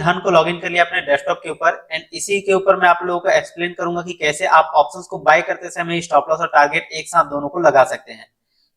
घन को लॉगिन कर लिया अपने डेस्कटॉप के ऊपर एंड इसी के ऊपर मैं आप लोगों को एक्सप्लेन करूंगा कि कैसे आप ऑप्शंस को बाय करते समय स्टॉप लॉस और टारगेट एक साथ दोनों को लगा सकते हैं।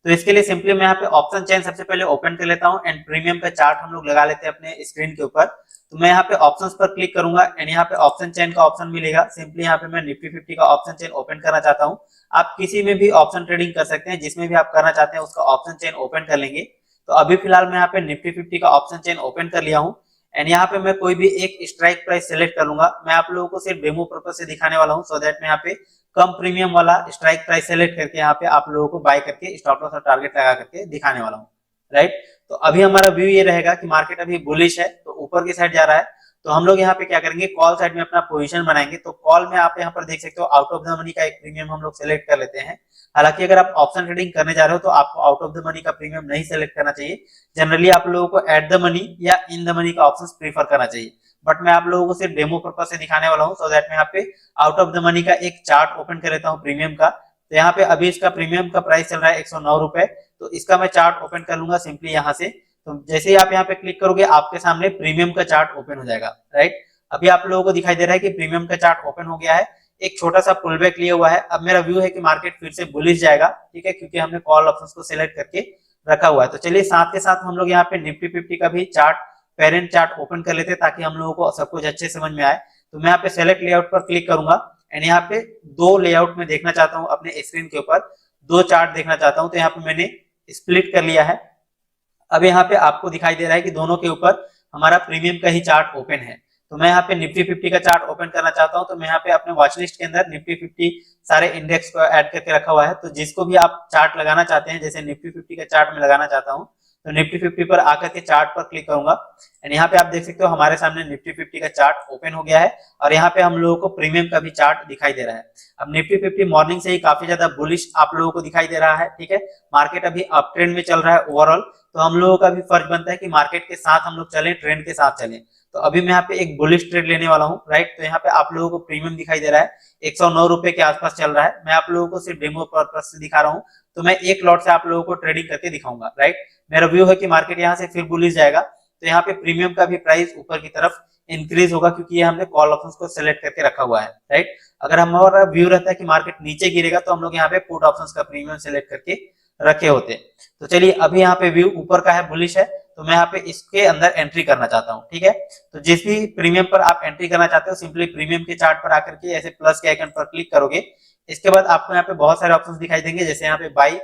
तो इसके लिए सिंपली मैं यहाँ पे ऑप्शन चेन सबसे पहले ओपन कर लेता हूँ एंड प्रीमियम का चार्ट हम लोग लगा लेते हैं अपने स्क्रीन के ऊपर। तो मैं यहाँ पे ऑप्शंस पर क्लिक करूंगा एंड यहाँ पे ऑप्शन चेन का ऑप्शन मिलेगा। सिंपली यहाँ पे मैं निफ्टी 50 का ऑप्शन चेन ओपन करना चाहता हूँ। आप किसी में भी ऑप्शन ट्रेडिंग कर सकते हैं, जिसमें भी आप करना चाहते हैं उसका ऑप्शन चेन ओपन कर लेंगे। तो अभी फिलहाल मैं यहाँ पे निफ्टी 50 का ऑप्शन चेन ओपन कर लिया हूँ एंड यहाँ पे मैं कोई भी एक स्ट्राइक प्राइस सेलेक्ट कर लूंगा। मैं आप लोगों को सिर्फ डेमो पर्पज से दिखाने वाला हूँ, सो दैट मैं यहाँ पे कम प्रीमियम वाला स्ट्राइक प्राइस सेलेक्ट करके यहाँ पे आप लोगों को बाय करके स्टॉप लॉस और टारगेट लगा करके दिखाने वाला हूँ, राइट। तो अभी हमारा व्यू ये रहेगा कि मार्केट अभी बुलिश है तो ऊपर की साइड जा रहा है। तो हम लोग यहाँ पे क्या करेंगे, कॉल साइड में अपना पोजीशन बनाएंगे। तो कॉल में आप यहाँ पर देख सकते हो आउट ऑफ द मनी का एक प्रीमियम हम लोग सेलेक्ट कर लेते हैं। हालांकि अगर आप ऑप्शन ट्रेडिंग करने जा रहे हो तो आपको आउट ऑफ द मनी का प्रीमियम नहीं सेलेक्ट करना चाहिए। जनरली आप लोगों को एट द मनी या इन द मनी का ऑप्शन प्रीफर करना चाहिए। बट मैं आप लोगों को सिर्फ डेमो पर्पज से दिखाने वाला हूँ, सो दैट मैं यहाँ पे आउट ऑफ द मनी का एक चार्ट ओपन कर लेता हूँ प्रीमियम का। तो यहाँ पे अभी इसका प्रीमियम का प्राइस चल रहा है 109 रुपए। तो इसका मैं चार्ट ओपन कर लूंगा सिंपली यहाँ से। तो जैसे ही आप यहाँ पे क्लिक करोगे आपके सामने प्रीमियम का चार्ट ओपन हो जाएगा, राइट। अभी आप लोगों को दिखाई दे रहा है कि प्रीमियम का चार्ट ओपन हो गया है, एक छोटा सा पुल बैक लिया हुआ है। अब मेरा व्यू है कि मार्केट फिर से बुलिश जाएगा, ठीक है, क्योंकि हमने कॉल ऑप्शंस को सिलेक्ट करके रखा हुआ है। तो चलिए साथ के साथ हम लोग यहाँ पे निफ्टी 50 का भी चार्ट, पेरेंट चार्ट ओपन कर लेते हैं ताकि हम लोगों को सब कुछ अच्छे समझ में आए। तो मैं यहाँ पे सेलेक्ट लेआउट पर क्लिक करूंगा एंड यहाँ पे दो लेआउट में देखना चाहता हूँ अपने स्क्रीन के ऊपर, दो चार्ट देखना चाहता हूँ। तो यहाँ पे मैंने स्प्लिट कर लिया है। अब यहाँ पे आपको दिखाई दे रहा है कि दोनों के ऊपर हमारा प्रीमियम का ही चार्ट ओपन है। तो मैं यहाँ पे निफ्टी 50 का चार्ट ओपन करना चाहता हूँ। तो मैं यहाँ पे अपने वॉच लिस्ट के अंदर निफ्टी 50 सारे इंडेक्स को ऐड करके रखा हुआ है। तो जिसको भी आप चार्ट लगाना चाहते हैं, जैसे निफ्टी 50 का चार्ट में लगाना चाहता हूँ, तो निफ्टी 50 पर आकर के चार्ट पर क्लिक करूंगा एंड यहाँ पे आप देख सकते हो हमारे सामने निफ्टी 50 का चार्ट ओपन हो गया है और यहाँ पे हम लोगों को प्रीमियम का भी चार्ट दिखाई दे रहा है। अब निफ्टी 50 मॉर्निंग से ही काफी ज्यादा बुलिश आप लोगों को दिखाई दे रहा है, ठीक है। मार्केट अभी अप ट्रेंड में चल रहा है ओवरऑल। तो हम लोगों का भी फर्ज बनता है कि मार्केट के साथ हम लोग चलें, ट्रेंड के साथ चलें। तो अभी मैं यहाँ पे एक बुलिश ट्रेड लेने वाला हूँ, राइट। तो यहाँ पे आप लोगों को प्रीमियम दिखाई दे रहा है 109 रुपए के आसपास चल रहा है। मैं आप लोगों को सिर्फ डेमो पर्पस से दिखा रहा हूँ। तो मैं एक लॉट से आप लोगों को ट्रेडिंग करके दिखाऊंगा, राइट। मेरा व्यू है कि मार्केट यहाँ से फिर बुलिश जाएगा। तो यहाँ पे प्रीमियम का भी प्राइस ऊपर की तरफ इंक्रीज होगा क्योंकि ये हमने कॉल ऑप्शंस को सिलेक्ट करके रखा हुआ है, राइट। अगर हमारा व्यू रहता है कि मार्केट नीचे गिरेगा तो हम लोग यहाँ पे पुट ऑप्शंस का प्रीमियम सिलेक्ट करके रखे होते। तो चलिए अभी यहाँ पे व्यू ऊपर का है, बुलिश है। तो मैं यहाँ पे इसके अंदर एंट्री करना चाहता हूँ, ठीक है। तो जिस भी प्रीमियम पर आप एंट्री करना चाहते हो, सिंपली प्रीमियम के चार्ट पर आकर के ऐसे प्लस के आइकन पर क्लिक करोगे। इसके बाद आपको यहाँ पे बहुत सारे ऑप्शंस दिखाई देंगे, जैसे यहाँ पे बाई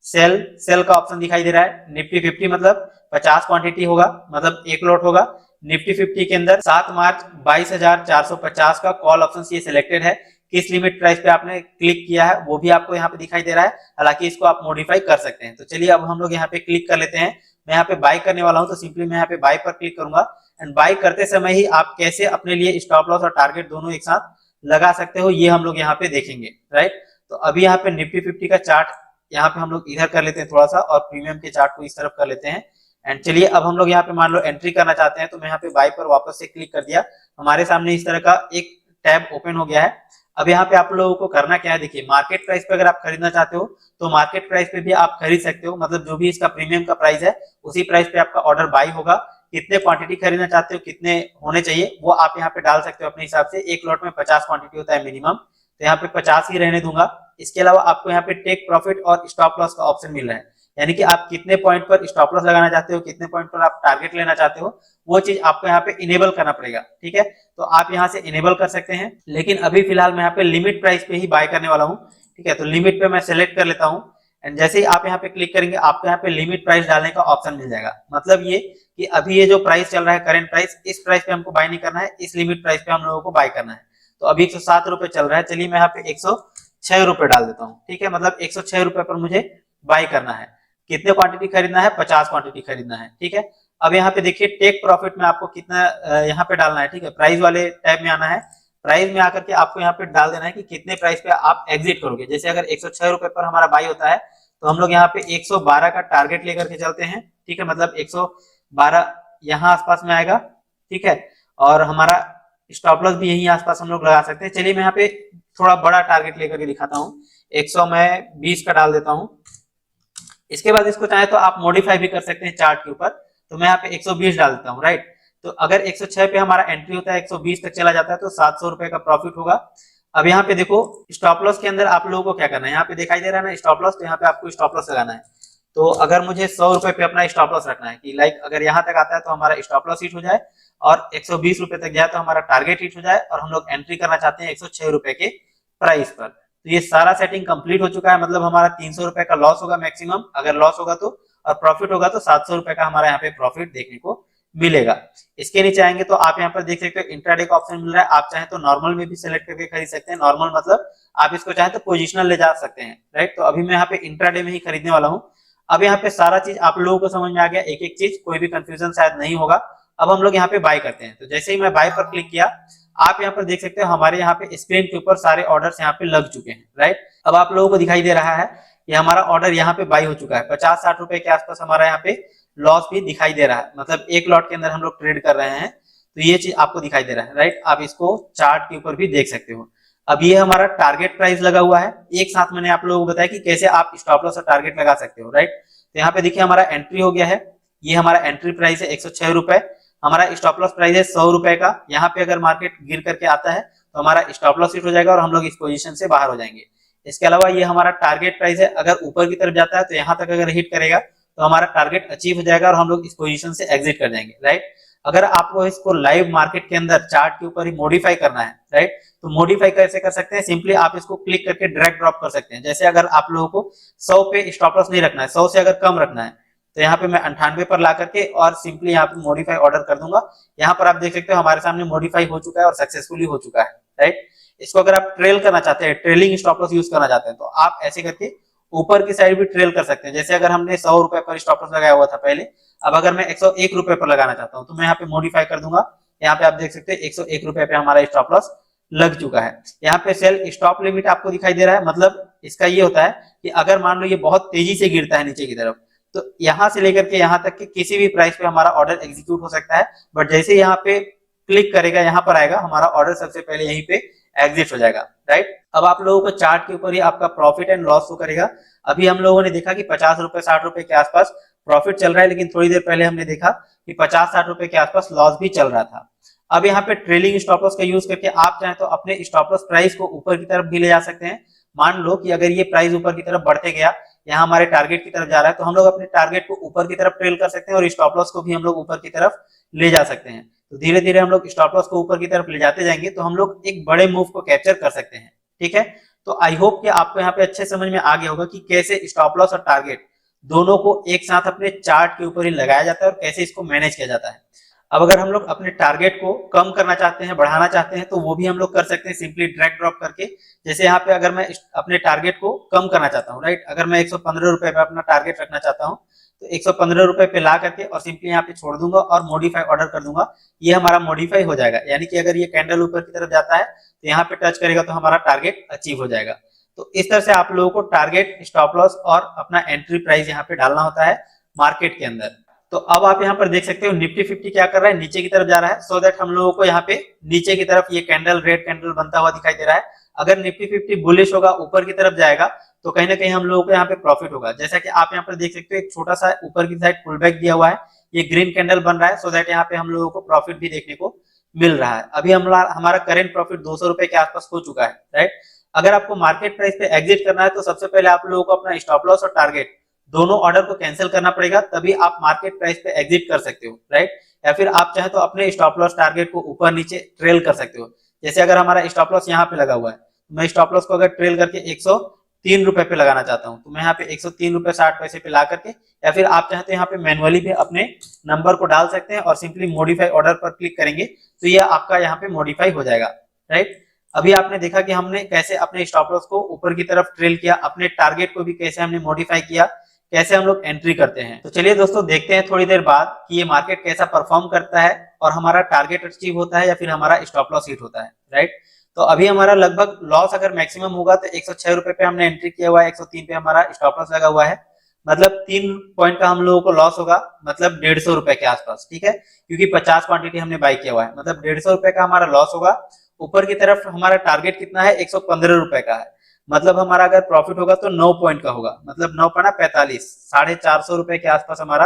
सेल का ऑप्शन दिखाई दे रहा है। निफ्टी 50 मतलब 50 क्वांटिटी होगा, मतलब एक लॉट होगा। निफ्टी 50 के अंदर 7 मार्च 22,450 का कॉल ऑप्शन ये सिलेक्टेड है। किस लिमिट प्राइस पे आपने क्लिक किया है वो भी आपको यहाँ पे दिखाई दे रहा है। हालांकि इसको आप मॉडिफाई कर सकते हैं। तो चलिए अब हम लोग यहाँ पे क्लिक कर लेते हैं। मैं यहाँ पे बाय करने वाला हूँ, तो सिंपली मैं यहाँ पे बाय पर क्लिक करूंगा एंड बाय करते समय ही आप कैसे अपने लिए स्टॉप लॉस और टारगेट दोनों एक साथ लगा सकते हो ये हम लोग यहाँ पे देखेंगे, राइट। तो अभी यहाँ पे निफ्टी 50 का चार्ट यहाँ पे हम लोग इधर कर लेते हैं थोड़ा सा और प्रीमियम के चार्ट को इस तरफ कर लेते हैं एंड चलिए अब हम लोग यहाँ पे मान लो एंट्री करना चाहते हैं। तो मैं यहाँ पे बाय पर वापस से क्लिक कर दिया। हमारे सामने इस तरह का एक टैब ओपन हो गया है। अब यहाँ पे आप लोगों को करना क्या है, देखिए मार्केट प्राइस पे अगर आप खरीदना चाहते हो तो मार्केट प्राइस पे भी आप खरीद सकते हो। मतलब जो भी इसका प्रीमियम का प्राइस है उसी प्राइस पे आपका ऑर्डर बाय होगा। कितने क्वांटिटी खरीदना चाहते हो, कितने होने चाहिए वो आप यहाँ पे डाल सकते हो अपने हिसाब से। एक लॉट में 50 क्वांटिटी होता है मिनिमम, तो यहाँ पे 50 ही रहने दूंगा। इसके अलावा आपको यहाँ पे टेक प्रॉफिट और स्टॉप लॉस का ऑप्शन मिल रहा है, यानी कि आप कितने पॉइंट पर स्टॉप लॉस लगाना चाहते हो, कितने पॉइंट पर आप टारगेट लेना चाहते हो, वो चीज आपको यहाँ पे इनेबल करना पड़ेगा, ठीक है। तो आप यहाँ से इनेबल कर सकते हैं। लेकिन अभी फिलहाल मैं यहाँ पे लिमिट प्राइस पे ही बाय करने वाला हूँ, ठीक है। तो लिमिट पे मैं सेलेक्ट कर लेता हूँ एंड जैसे ही आप यहाँ पे क्लिक करेंगे आपको यहाँ पे लिमिट प्राइस डालने का ऑप्शन मिल जाएगा। मतलब ये कि अभी ये जो प्राइस चल रहा है करंट प्राइस, इस प्राइस पे हमको बाय नहीं करना है, इस लिमिट प्राइस पे हम लोगों को बाय करना है। तो अभी 107 रुपए चल रहा है, चलिए मैं यहाँ पे 106 रुपए डाल देता हूँ, ठीक है। मतलब 106 रुपए पर मुझे बाय करना है। कितने क्वांटिटी खरीदना है, 50 क्वांटिटी खरीदना है, ठीक है। अब यहाँ पे देखिए टेक प्रॉफिट में आपको कितना यहाँ पे डालना है, ठीक है। प्राइस वाले टैब में आना है। प्राइस में आकर के आपको यहाँ पे डाल देना है कि कितने प्राइस पे आप एग्जिट करोगे। जैसे अगर 106 रुपए पर हमारा बाय होता है तो हम लोग यहाँ पे 112 का टारगेट लेकर के चलते हैं, ठीक है। मतलब 112 यहाँ आसपास में आएगा, ठीक है। और हमारा स्टॉप लॉस भी यही आसपास हम लोग लगा सकते हैं। चलिए मैं यहाँ पे थोड़ा बड़ा टारगेट लेकर के दिखाता हूँ। 120 का डाल देता हूँ। इसके बाद इसको चाहे तो आप मॉडिफाई भी कर सकते हैं चार्ट के ऊपर। तो मैं यहाँ पे 120 डाल देता हूँ, राइट। तो अगर 106 पे हमारा एंट्री होता है, 120 तक चला जाता है तो 700 रुपए का प्रॉफिट होगा। अब यहाँ पे देखो स्टॉप लॉस के अंदर आप लोगों को क्या करना है, यहाँ पे दिखाई दे रहा है ना स्टॉप लॉस, तो यहाँ पे आपको स्टॉप लॉस लगाना है। तो अगर मुझे 100 रुपए पे अपना स्टॉप लॉस रखना है कि लाइक अगर यहाँ तक आता है तो हमारा स्टॉप लॉस हिट हो जाए, और 120 रुपए तक जाए तो हमारा टारगेट हिट हो जाए, और हम लोग एंट्री करना चाहते हैं 106 रुपए के प्राइस पर। तो ये सारा सेटिंग कंप्लीट हो चुका है, मतलब हमारा 300 रुपए का लॉस होगा मैक्सिमम अगर लॉस होगा तो, और प्रॉफिट होगा तो 700 रुपए का हमारा यहाँ पे प्रॉफिट देखने को मिलेगा। इसके नीचे आएंगे तो आप यहाँ पर देख सकते हो इंट्राडे का ऑप्शन मिल रहा है। आप चाहें तो नॉर्मल में भी सिलेक्ट करके खरीद सकते हैं, नॉर्मल मतलब आप इसको चाहें तो पोजिशनल ले जा सकते हैं, राइट। तो अभी मैं यहाँ पे इंट्राडे में ही खरीदने वाला हूँ। अब यहाँ पे सारा चीज आप लोगों को समझ में आ गया, एक एक चीज, कोई भी कंफ्यूजन शायद नहीं होगा। अब हम लोग यहाँ पे बाय करते हैं। तो जैसे ही मैं बाय पर क्लिक किया, आप यहाँ पर देख सकते हो हमारे यहाँ पे स्क्रीन के ऊपर सारे ऑर्डर्स यहाँ पे लग चुके हैं, राइट। अब आप लोगों को दिखाई दे रहा है कि हमारा ऑर्डर यहाँ पे बाय हो चुका है। 50-60 रुपए के आसपास हमारा यहाँ पे लॉस भी दिखाई दे रहा है, मतलब एक लॉट के अंदर हम लोग ट्रेड कर रहे हैं, तो ये चीज आपको दिखाई दे रहा है, राइट। आप इसको चार्ट के ऊपर भी देख सकते हो। अब ये हमारा टारगेट प्राइस लगा हुआ है। एक साथ मैंने आप लोगों को बताया कि कैसे आप स्टॉप लॉस और टारगेट लगा सकते हो, राइट। तो यहाँ पे देखिए हमारा एंट्री हो गया है, ये हमारा एंट्री प्राइस है 106 रुपए, हमारा स्टॉप लॉस प्राइस है 100 रुपए का। यहाँ पे अगर मार्केट गिर करके आता है तो हमारा स्टॉप लॉस हिट हो जाएगा और हम लोग इस पोजीशन से बाहर हो जाएंगे। इसके अलावा ये हमारा टारगेट प्राइस है, अगर ऊपर की तरफ जाता है तो यहाँ तक अगर हिट करेगा तो हमारा टारगेट अचीव हो जाएगा और हम लोग इस पोजीशन से एग्जिट कर जाएंगे, राइट। अगर आपको इसको लाइव मार्केट के अंदर चार्ट के ऊपर ही मॉडिफाई करना है, राइट, तो मॉडिफाई कैसे कर सकते हैं, सिंपली आप इसको क्लिक करके ड्रैग ड्रॉप कर सकते हैं। जैसे अगर आप लोगों को 100 पे स्टॉप लॉस नहीं रखना है, 100 से अगर कम रखना है, तो यहाँ पे मैं 98 पर ला करके और सिंपली यहाँ पे मॉडिफाई ऑर्डर कर दूंगा। यहाँ पर आप देख सकते हो हमारे सामने मॉडिफाई हो चुका है और सक्सेसफुली हो चुका है, राइट। इसको अगर आप ट्रेल करना चाहते हैं, ट्रेलिंग स्टॉप लॉस यूज करना चाहते हैं, तो आप ऐसे करके ऊपर की साइड भी ट्रेल कर सकते हैं। जैसे अगर हमने 100 रुपए पर स्टॉप लॉस लगाया हुआ था पहले, अब अगर मैं 101 रुपए पर लगाना चाहता हूँ तो मैं यहाँ पे मॉडिफाई कर दूंगा। यहाँ पे आप देख सकते हैं 101 रुपए पे हमारा स्टॉप लॉस लग चुका है। यहाँ पे सेल स्टॉप लिमिट आपको दिखाई दे रहा है, मतलब इसका ये होता है कि अगर मान लो ये बहुत तेजी से गिरता है नीचे की तरफ, तो यहाँ से लेकर के यहाँ तक कि किसी भी प्राइस पे हमारा ऑर्डर एग्जीक्यूट हो सकता है, बट जैसे यहाँ पे क्लिक करेगा, यहाँ पर आएगा, हमारा ऑर्डर सबसे पहले यहीं पे एग्जिट हो जाएगा, राइट। अब आप लोगों को चार्ट के ऊपर ही आपका प्रॉफिट एंड लॉस शो करेगा। अभी हम लोगों ने देखा कि 50 रुपए 60 रुपए के आसपास प्रॉफिट चल रहा है, लेकिन थोड़ी देर पहले हमने देखा कि 50-60 रुपए के आसपास लॉस भी चल रहा था। अब यहाँ पे ट्रेलिंग स्टॉप लॉस का यूज करके आप चाहें तो अपने स्टॉप लॉस प्राइस को ऊपर की तरफ भी ले जा सकते हैं। मान लो कि अगर ये प्राइस ऊपर की तरफ बढ़ते गया, यहाँ हमारे टारगेट की तरफ जा रहा है, तो हम लोग अपने टारगेट को ऊपर की तरफ ट्रेल कर सकते हैं और स्टॉप लॉस को भी हम लोग ऊपर की तरफ ले जा सकते हैं। तो धीरे धीरे हम लोग स्टॉप लॉस को ऊपर की तरफ ले जाते जाएंगे तो हम लोग एक बड़े मूव को कैप्चर कर सकते हैं, ठीक है। तो आई होप कि आपको यहाँ पे अच्छे समझ में आ गया होगा कि कैसे स्टॉप लॉस और टारगेट दोनों को एक साथ अपने चार्ट के ऊपर ही लगाया जाता है और कैसे इसको मैनेज किया जाता है। अब अगर हम लोग अपने टारगेट को कम करना चाहते हैं, बढ़ाना चाहते हैं, तो वो भी हम लोग कर सकते हैं सिंपली ड्रैग ड्रॉप करके। जैसे यहाँ पे अगर मैं अपने टारगेट को कम करना चाहता हूँ, राइट, अगर मैं 115 रुपए पे अपना टारगेट रखना चाहता हूँ, तो 115 रुपए पे ला करके और सिंपली यहाँ पे छोड़ दूंगा और मॉडिफाई ऑर्डर कर दूंगा। ये हमारा मॉडिफाई हो जाएगा, यानी कि अगर ये कैंडल ऊपर की तरफ जाता है तो यहाँ पे टच करेगा तो हमारा टारगेट अचीव हो जाएगा। तो इस तरह से आप लोगों को टारगेट, स्टॉप लॉस और अपना एंट्री प्राइस यहाँ पे डालना होता है मार्केट के अंदर। तो अब आप यहाँ पर देख सकते हो निफ्टी 50 क्या कर रहा है, नीचे की तरफ जा रहा है, सो दैट हम लोगों को यहाँ पे नीचे की तरफ ये कैंडल, रेड कैंडल बनता हुआ दिखाई दे रहा है। अगर निफ्टी 50 बुलिश होगा, ऊपर की तरफ जाएगा, तो कहीं ना कहीं हम लोगों को यहाँ पे प्रॉफिट होगा। जैसा कि आप यहाँ पर देख सकते हो एक छोटा सा ऊपर की साइड पुल बैक दिया हुआ है, ये ग्रीन कैंडल बन रहा है, सो दैट यहाँ पे हम लोगों को प्रॉफिट भी देखने को मिल रहा है। अभी हमारा करेंट प्रॉफिट 200 रुपए के आसपास हो चुका है, राइट। अगर आपको मार्केट प्राइस पे एग्जिट करना है तो सबसे पहले आप लोगों को अपना स्टॉप लॉस और टारगेट दोनों ऑर्डर को कैंसिल करना पड़ेगा, तभी आप मार्केट प्राइस पे एग्जिट कर सकते हो, राइट। या फिर आप चाहे तो अपने स्टॉप लॉस टारगेट को ऊपर नीचे ट्रेल कर सकते हो। जैसे अगर हमारा स्टॉप लॉस यहाँ पे लगा हुआ है, मैं स्टॉप लॉस को अगर ट्रेल करके 103 रुपए पे लगाना चाहता हूँ, तो मैं यहाँ पे 103 रुपए 60 पैसे पे ला करके, या फिर आप चाहते हैं यहाँ पे मैनुअली भी अपने नंबर को डाल सकते हैं और सिंपली मॉडिफाई ऑर्डर पर क्लिक करेंगे तो ये आपका यहाँ पे मॉडिफाई हो जाएगा, राइट। अभी आपने देखा कि हमने कैसे अपने स्टॉप लॉस को ऊपर की तरफ ट्रेल किया, अपने टारगेट को भी कैसे हमने मॉडिफाई किया, कैसे हम लोग एंट्री करते हैं। तो चलिए दोस्तों देखते हैं थोड़ी देर बाद कि ये मार्केट कैसा परफॉर्म करता है और हमारा टारगेट अचीव होता है या फिर हमारा स्टॉप लॉस हिट होता है, राइट। तो अभी हमारा लगभग लॉस अगर मैक्सिमम होगा तो 106 रुपए पे हमने एंट्री किया हुआ है, 103 पे हमारा स्टॉप लॉस लगा हुआ है, मतलब 3 पॉइंट का हम लोगों को लॉस होगा, मतलब 150 रुपए के आसपास, ठीक है, क्योंकि 50 क्वांटिटी हमने बाई किया हुआ है, मतलब 150 रुपए का हमारा लॉस होगा। ऊपर की तरफ हमारा टारगेट कितना है, 115 रुपए का है, मतलब हमारा अगर प्रॉफिट होगा तो 9 पॉइंट का होगा, मतलब 9 पना 45, 450 रुपए के आसपास हमारा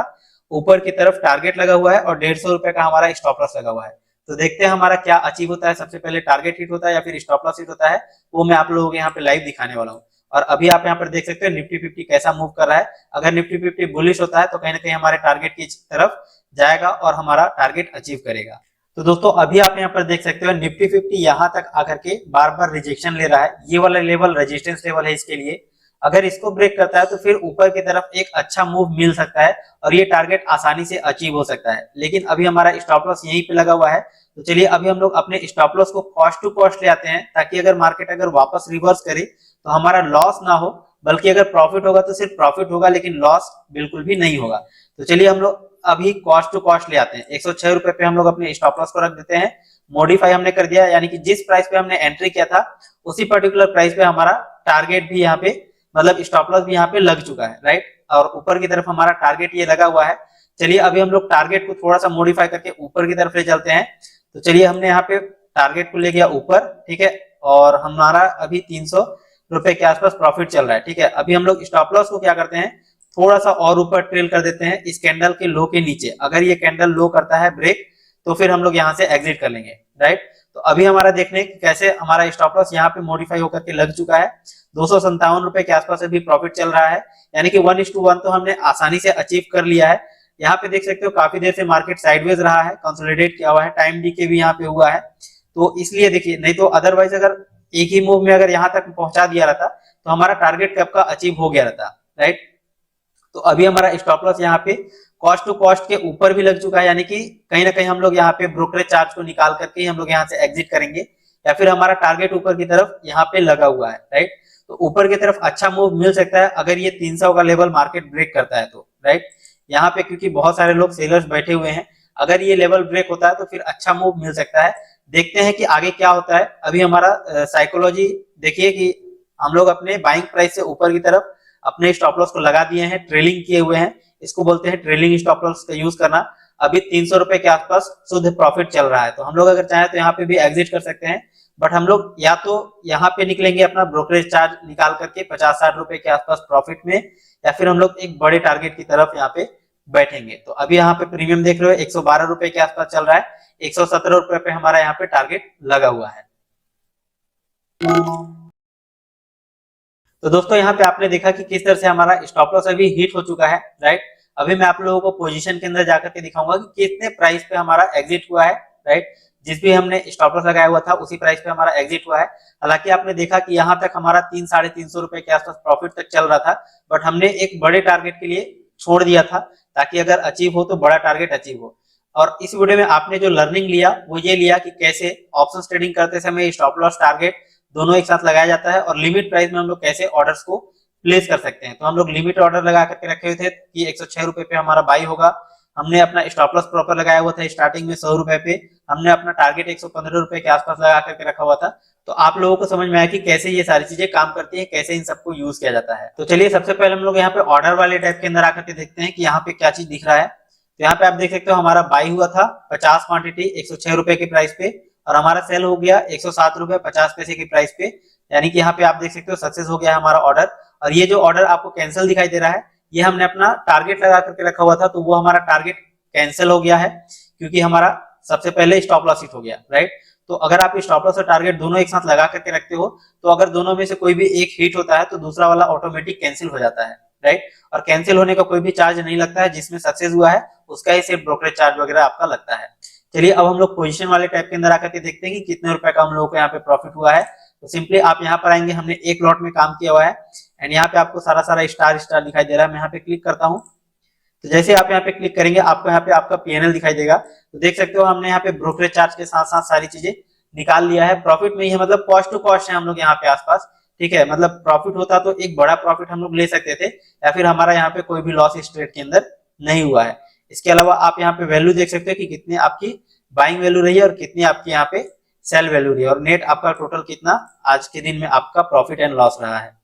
ऊपर की तरफ टारगेट लगा हुआ है और 150 रुपए का हमारा स्टॉप लॉस लगा हुआ है। तो देखते हैं हमारा क्या अचीव होता है, सबसे पहले टारगेट हिट होता है या फिर स्टॉप लॉस हिट होता है, वो मैं आप लोगों को यहाँ पे लाइव दिखाने वाला हूँ। और अभी आप यहाँ पर देख सकते हो निफ्टी 50 कैसा मूव कर रहा है। अगर निफ्टी 50 बुलिश होता है तो कहीं ना कहीं हमारे टारगेट की तरफ जाएगा और हमारा टारगेट अचीव करेगा। तो दोस्तों अभी आप यहाँ पर देख सकते हो निफ्टी 50 यहाँ तक आकर के बार बार रिजेक्शन ले रहा है। ये वाला लेवल रेजिस्टेंस लेवल है इसके लिए। अगर इसको ब्रेक करता है तो फिर ऊपर की तरफ एक अच्छा मूव मिल सकता है और ये टारगेट आसानी से अचीव हो सकता है। लेकिन अभी हमारा स्टॉप लॉस यहीं पे लगा हुआ है। तो चलिए अभी हम लोग अपने स्टॉप लॉस को कॉस्ट टू कॉस्ट ले आते हैं, ताकि अगर मार्केट अगर वापस रिवर्स करे तो हमारा लॉस ना हो, बल्कि अगर प्रॉफिट होगा तो सिर्फ प्रॉफिट होगा, लेकिन लॉस बिल्कुल भी नहीं होगा। तो चलिए हम लोग अभी कॉस्ट टू कॉस्ट ले आते हैं। 106 रुपए पे हम लोग अपने स्टॉप लॉस को रख देते हैं। मॉडिफाई हमने कर दिया, यानी कि जिस प्राइस पे हमने एंट्री किया था उसी पर्टिकुलर प्राइस पे हमारा टारगेट भी यहाँ पे, मतलब स्टॉप लॉस भी यहाँ पे लग चुका है, राइट। और ऊपर की तरफ हमारा टारगेट ये लगा हुआ है। चलिए अभी हम लोग टारगेट को थोड़ा सा मॉडिफाई करके ऊपर की तरफ ले चलते हैं। तो चलिए हमने यहाँ पे टारगेट को ले गया ऊपर, ठीक है, और हमारा अभी 300 रुपए के आसपास प्रॉफिट चल रहा है, ठीक है। अभी हम लोग स्टॉप लॉस को क्या करते हैं, थोड़ा सा और ऊपर ट्रेल कर देते हैं इस कैंडल के लो के नीचे। अगर ये कैंडल लो करता है ब्रेक तो फिर हम लोग यहाँ से एग्जिट कर लेंगे, राइट। तो अभी हमारा देखने कैसे हमारा स्टॉप लॉस यहाँ पे मॉडिफाई होकर के लग चुका है। 257 रुपए के आसपास अभी प्रॉफिट चल रहा है, यानी कि 1:1 तो हमने आसानी से अचीव कर लिया है। यहाँ पे देख सकते हो काफी देर से मार्केट साइडवेज रहा है, कंसोलिडेट किया हुआ है, टाइम डीके भी यहाँ पे हुआ है। तो इसलिए देखिए, नहीं तो अदरवाइज अगर एक ही मूव में अगर यहाँ तक पहुंचा दिया रहता तो हमारा टारगेट कब का अचीव हो गया रहता, राइट। तो अभी हमारा स्टॉप लॉस यहाँ पे कॉस्ट टू कॉस्ट के ऊपर भी लग चुका है, यानी कि कहीं ना कहीं हम लोग यहाँ पे ब्रोकरेज चार्ज को निकाल करके हम लोग यहाँ से एग्जिट करेंगे, या फिर हमारा टारगेट ऊपर की तरफ यहाँ पे लगा हुआ है, राइट। तो ऊपर की तरफ अच्छा मूव मिल सकता है अगर ये 300 का लेवल मार्केट ब्रेक करता है तो, राइट। यहाँ पे क्योंकि बहुत सारे लोग सेलर्स बैठे हुए हैं, अगर ये लेवल ब्रेक होता है तो फिर अच्छा मूव मिल सकता है। देखते हैं कि आगे क्या होता है। अभी हमारा साइकोलॉजी देखिए कि हम लोग अपने बाइंग प्राइस से ऊपर की तरफ अपने स्टॉप लॉस को लगा दिए हैं, ट्रेलिंग किए हुए हैं। इसको बोलते हैं ट्रेलिंग स्टॉप लॉस का यूज करना। अभी 300 रुपए के आसपास शुद्ध प्रॉफिट चल रहा है, तो हम लोग अगर चाहें तो यहाँ पे भी एग्जिट कर सकते हैं। बट हम लोग या तो यहाँ पे निकलेंगे अपना ब्रोकरेज चार्ज निकाल करके 50-60 रुपए के आसपास प्रॉफिट में, या फिर हम लोग एक बड़े टारगेट की तरफ यहाँ पे बैठेंगे। तो अभी यहाँ पे प्रीमियम देख रहे हो 112 रुपए के आसपास चल रहा है, 117 रुपए पे हमारा यहाँ पे टारगेट लगा हुआ है। तो दोस्तों यहाँ पे आपने देखा कि किस तरह से हमारा स्टॉप लॉस अभी हिट हो चुका है, राइट। अभी मैं आप लोगों को पोजीशन के अंदर जाकर के दिखाऊंगा कि कितने प्राइस पे हमारा एग्जिट हुआ है, राइट। जिस भी हमने स्टॉप लॉस लगाया हुआ था उसी प्राइस पे हमारा एग्जिट हुआ है। हालांकि आपने देखा कि यहाँ तक हमारा 300-350 रुपए के आसपास प्रॉफिट तक चल रहा था, बट हमने एक बड़े टारगेट के लिए छोड़ दिया था, ताकि अगर अचीव हो तो बड़ा टारगेट अचीव हो। और इस वीडियो में आपने जो लर्निंग लिया वो ये लिया कि कैसे ऑप्शंस ट्रेडिंग करते समय स्टॉप लॉस टारगेट दोनों एक साथ लगाया जाता है, और लिमिट प्राइस में हम लोग कैसे ऑर्डर्स को प्लेस कर सकते हैं। तो हम लोग लिमिट ऑर्डर लगा करके रखे हुए थे कि 106 रुपए पे हमारा बाई होगा। हमने अपना स्टॉप लॉस प्रॉपर लगाया हुआ था स्टार्टिंग में 100 रुपए पे। हमने अपना टारगेट 115 रुपए के आसपास लगा करके रखा हुआ था। तो आप लोगों को समझ में आया कि कैसे ये सारी चीजें काम करती है, कैसे इन सबको यूज किया जाता है। तो चलिए सबसे पहले हम लोग यहाँ पे ऑर्डर वाले टाइप के अंदर आकर के देखते हैं कि यहाँ पे क्या चीज दिख रहा है। तो यहाँ पे आप देख सकते हो हमारा बाई हुआ था 50 क्वांटिटी 106 रुपए के प्राइस पे, और हमारा सेल हो गया 107 रुपए 50 पैसे की प्राइस पे, यानी कि यहाँ पे आप देख सकते हो सक्सेस हो गया है हमारा ऑर्डर। और ये जो ऑर्डर आपको कैंसिल दिखाई दे रहा है, ये हमने अपना टारगेट लगा करके रखा हुआ था, तो वो हमारा टारगेट कैंसिल हो गया है, क्योंकि हमारा सबसे पहले स्टॉप लॉस हिट हो गया, राइट। तो अगर आप स्टॉप लॉस और टारगेट दोनों एक साथ लगा करके रखते हो, तो अगर दोनों में से कोई भी एक हिट होता है तो दूसरा वाला ऑटोमेटिक कैंसिल हो जाता है, राइट। और कैंसिल होने का कोई भी चार्ज नहीं लगता है, जिसमें सक्सेस हुआ है उसका ही सिर्फ ब्रोकरेज चार्ज वगैरह आपका लगता है। चलिए अब हम लोग पोजीशन वाले टाइप के अंदर आकर के देखते हैं कि कितने रुपए का हम लोगों को यहाँ पे प्रॉफिट हुआ है। तो सिंपली आप यहाँ पर आएंगे, हमने एक लॉट में काम किया हुआ है, एंड यहाँ पे आपको सारा स्टार स्टार दिखाई दे रहा है। मैं यहाँ पे क्लिक करता हूँ, तो जैसे आप यहाँ पे क्लिक करेंगे आपको यहाँ पे आपका पीएनएल दिखाई देगा। तो देख सकते हो हमने यहाँ पे ब्रोकरेज चार्ज के साथ साथ सारी चीजें निकाल लिया है। प्रॉफिट में ही है, मतलब कॉस्ट टू कॉस्ट है हम लोग यहाँ पे आसपास, ठीक है। मतलब प्रॉफिट होता तो एक बड़ा प्रॉफिट हम लोग ले सकते थे, या फिर हमारा यहाँ पे कोई भी लॉस इस ट्रेड के अंदर नहीं हुआ है। इसके अलावा आप यहाँ पे वैल्यू देख सकते हो कि कितनी आपकी बाइंग वैल्यू रही है और कितनी आपकी यहाँ पे सेल वैल्यू रही है, और नेट आपका टोटल कितना आज के दिन में आपका प्रॉफिट एंड लॉस रहा है।